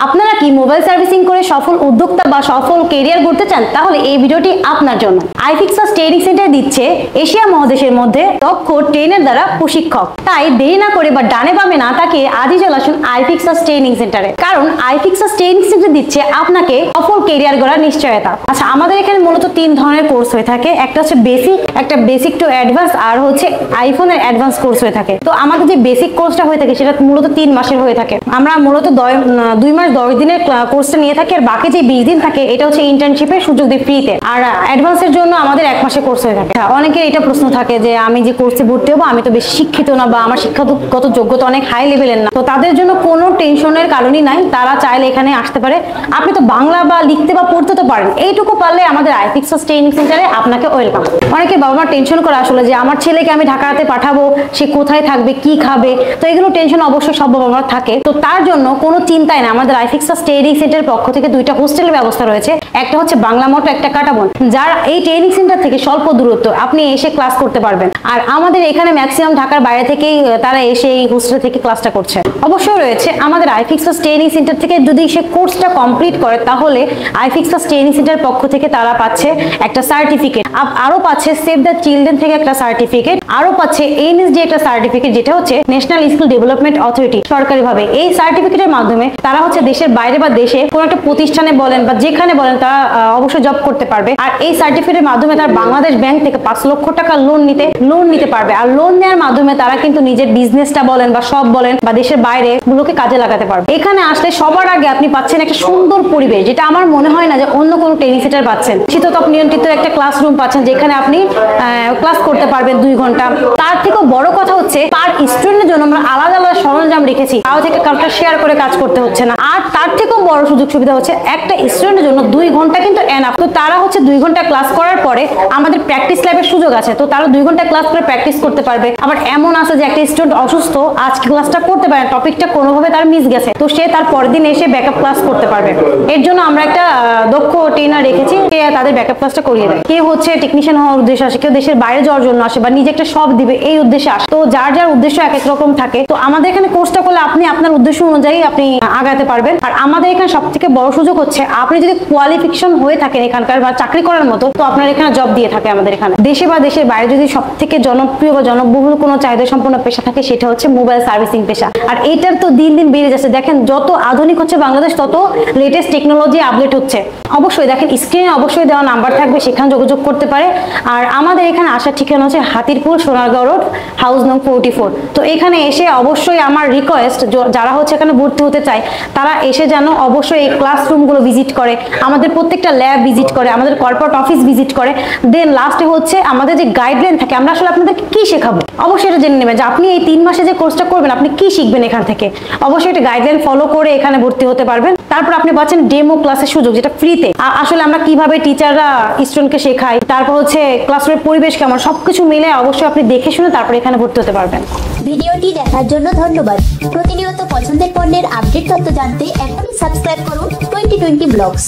আপনারা কি mobile servicing করে সফল উদ্যোক্তা বা সফল ক্যারিয়ার গড়তে চান? তাহলে এই ভিডিওটি আপনার জন্য। আইফিক্সাস ট্রেনিং সেন্টার দিচ্ছে এশিয়া মহাদেশের মধ্যে দক্ষ ট্রেনার দ্বারা প্রশিক্ষক। তাই দেরি না করে বা ডানে বামে না তাকিয়ে আজই চলে আসুন আইফিক্সাস ট্রেনিং সেন্টারে, কারণ আইফিক্সাস ট্রেনিং সেন্টার দিচ্ছে আপনাকে সফল ক্যারিয়ার গড়ার নিশ্চয়তা। আচ্ছা, আমাদের এখানে মূলত 3 ধরনের কোর্স হয়ে থাকে। একটা হচ্ছে বেসিক, একটা বেসিক টু অ্যাডভান্স, আর হচ্ছে আইফোনের অ্যাডভান্স কোর্স হয়ে থাকে। তো আমাদের যে বেসিক কোর্সটা হয়ে থাকে সেটা মূলত 3 মাসের হয়ে থাকে। আমরা মূলত 2 মাস 10 দিনের কোর্সটা নিয়ে থাকি, আর বাকি যে 20 দিন থাকে এটা হচ্ছে ইন্টার্নশিপের সুযোগ দিয়ে ফ্রিতে। আর অ্যাডভান্সের জন্য আমাদের 1 মাসের কোর্স হয়ে থাকে। অনেকের এটা প্রশ্ন থাকে যে আমি যে কোর্সে ভর্তি হবো আমি তো বেশি শিক্ষিত না, বা আমার শিক্ষাগত যোগ্যতা অনেক হাই লেভেলের না। তো তাদের জন্য কোনো টেনশনের কারণই নাই, তারা চাইলে এখানে আসতে পারে। আপনি তো বাংলা বা লিখতে বা পড়তে তো পারেন, এইটুকু পারলে আমাদের আইফিক্সাস ট্রেনিং সেন্টারে আপনাকে ওয়েলকাম। অনেকে বাবা মা টেনশন করে আসলে যে আমার ছেলেকে আমি ঢাকাতে পাঠাবো, সে কোথায় থাকবে, কি খাবে, তো এগুলো টেনশন অবশ্যই সব বাবা মার থাকে। তো তার জন্য কোনো চিন্তাই না, আমাদের আইফিক্সাস ট্রেনিং সেন্টারের পক্ষ থেকে 2টা হোস্টেলের ব্যবস্থা রয়েছে। একটা হচ্ছে বাংলা মঠ, একটা কাটাবন, যার এই ট্রেনিং সেন্টার থেকে স্বল্প দূরত্ব, আপনি এসে ক্লাস করতে পারবেন। আর আমাদের এখানে ম্যাক্সিমাম ঢাকার বাইরে থেকেই তারা এসে এই হোস্টেল থেকে ক্লাসটা করছে। অবশ্যই রয়েছে আমাদের আইফিক্সাস ট্রেনিং সেন্টার থেকে যদি সে কোর্সটা কমপ্লিট করে, তাহলে আইফিক্সাস ট্রেনিং সেন্টারের পক্ষ থেকে তারা পাচ্ছে একটা সার্টিফিকেট, আরো পাচ্ছে সেভ দ্য চিলড্রেন থেকে একটা সার্টিফিকেট, আরো পাচ্ছে এনএসডি একটা সার্টিফিকেট, যেটা হচ্ছে ন্যাশনাল স্কিল ডেভেলপমেন্ট অথরিটি সরকারিভাবে। এই সার্টিফিকেটের মাধ্যমে তারা হচ্ছে দেশের বাইরে বা দেশে কোনো একটা প্রতিষ্ঠানে বলেন বা যেখানে বলেন তারা অবশ্যই জব করতে পারবে। আর এই সার্টিফিকেটের মাধ্যমে তারা বাংলাদেশ ব্যাংক থেকে 5 লক্ষ টাকা লোন নিতে পারবে। আর লোন নেওয়ার মাধ্যমে তারা কিন্তু নিজের বিজনেসটা বলেন বা সব বলেন বা দেশের বাইরে গুলোকে কাজে লাগাতে পারবে। এখানে আসলে সবার আগে আপনি পাচ্ছেন একটা সুন্দর পরিবেশ, যেটা আমার মনে হয় না যে অন্য কোনো ট্রেনিং সেন্টার পাচ্ছেন। শীততাপ নিয়ন্ত্রিত একটা ক্লাসরুম পাচ্ছেন, যেখানে আপনি ক্লাস করতে পারবেন 2 ঘন্টা। তার থেকেও বড় কথা হচ্ছে পার স্টুডেন্টের জন্য আমরা আলাদা আলাদা সরঞ্জাম রেখেছি, তাও থেকে কাউকে শেয়ার করে কাজ করতে হচ্ছে না। আর তার থেকেও বড় সুযোগ সুবিধা হচ্ছে একটা স্টুডেন্টের জন্য 2 ঘন্টা কিন্তু এনাফ। তো তারা হচ্ছে 2 ঘন্টা ক্লাস করার পরে আমাদের প্র্যাকটিস ল্যাবের সুযোগ আছে, তো তারা 2 ঘন্টা ক্লাস করে প্র্যাকটিস করতে পারবে। আবার এমন আছে যে একটা স্টুডেন্ট অসুস্থ, আজকে ক্লাসটা করতে পারে, টপিকটা কোনোভাবে তার মিস গেছে, তো সে তার পরের দিন এসে ব্যাকআপ ক্লাস করতে পারবে। এর জন্য আমরা একটা দক্ষ ট্রেনার রেখেছি, সে তাদের ব্যাকআপ ক্লাসটা করিয়ে দেয়। কেউ হচ্ছে টেকনিশিয়ান হওয়ার উদ্দেশ্যে আসে, কেউ দেশের বাইরে যাওয়ার জন্য আসে, বা নিজে একটা সব দিবে এই উদ্দেশ্যে আসে। তো যার যার উদ্দেশ্য এক এক রকম থাকে। তো আমাদের এখানে কোর্সটা করলে আপনি আপনার উদ্দেশ্য অনুযায়ী আপনি আগাতে পারবেন। আর আমাদের এখানে সব থেকে বড় সুযোগ হচ্ছে আপনি যদি কোয়ালিফিকেশন হয়ে থাকেন এখানকার বা চাকরি করার মতো, তো আপনার এখানে জব দিয়ে থাকে আমাদের এখানে। দেশে বা দেশের বাইরে যদি সব থেকে জনপ্রিয় বা জনবহুল কোনো চাহিদা সম্পন্ন পেশা থাকে, সেটা হচ্ছে মোবাইল সার্ভিসিং পেশা। আর এইটার তো দিন দিন বেড়ে যাচ্ছে। দেখেন যত আধুনিক হচ্ছে বাংলাদেশ, তত লেটেস্ট টেকনোলজি আপডেট হচ্ছে। অবশ্যই দেখেন স্ক্রিনে অবশ্যই দেওয়া নাম্বার থাকবে, সেখানে যোগাযোগ করতে পারে। আর আমাদের এখানে আসার ঠিকানা হচ্ছে হাতিরপুল সোনারগাঁও রোড, হাউস নং 44। তো এখানে এসে অবশ্যই আমার রিকোয়েস্ট, যারা হচ্ছে এখানে ভর্তি হতে চায় তারা এসে যেন অবশ্যই এই ক্লাসরুমগুলো ভিজিট করে, আমাদের প্রত্যেকটা ল্যাব ভিজিট করে, আমাদের কর্পোরেট অফিস ভিজিট করে। দেন লাস্টে হচ্ছে আমাদের যে গাইডলাইন থাকে, আমরা আসলে আপনাদেরকে কি শেখাবো অবশ্যই এটা জেনে নেবেন যে আপনি এই 3 মাসে যে কোর্সটা করবেন আপনি কি শিখবেন এখান থেকে। অবশ্যই একটা গাইডলাইন ফলো করে এখানে ভর্তি হতে পারবেন। তারপর আপনি পাচ্ছেন ডেমো ক্লাসের সুযোগ, যেটা ফ্রিতে। আসলে আমরা কিভাবে টিচাররা স্টুডেন্টকে শেখাই, তারপর হচ্ছে ক্লাসরুমের পরিবেশ কেমন, সবকিছু মিলে অবশ্যই আপনি দেখে শুনে তারপর এখানে ভর্তি হতে পারবেন। ভিডিওটি দেখার জন্য ধন্যবাদ। প্রতিনিয়ত পছন্দের পণ্যের আপডেট তথ্য জানতে এখনই সাবস্ক্রাইব করুন 2020 ব্লগস।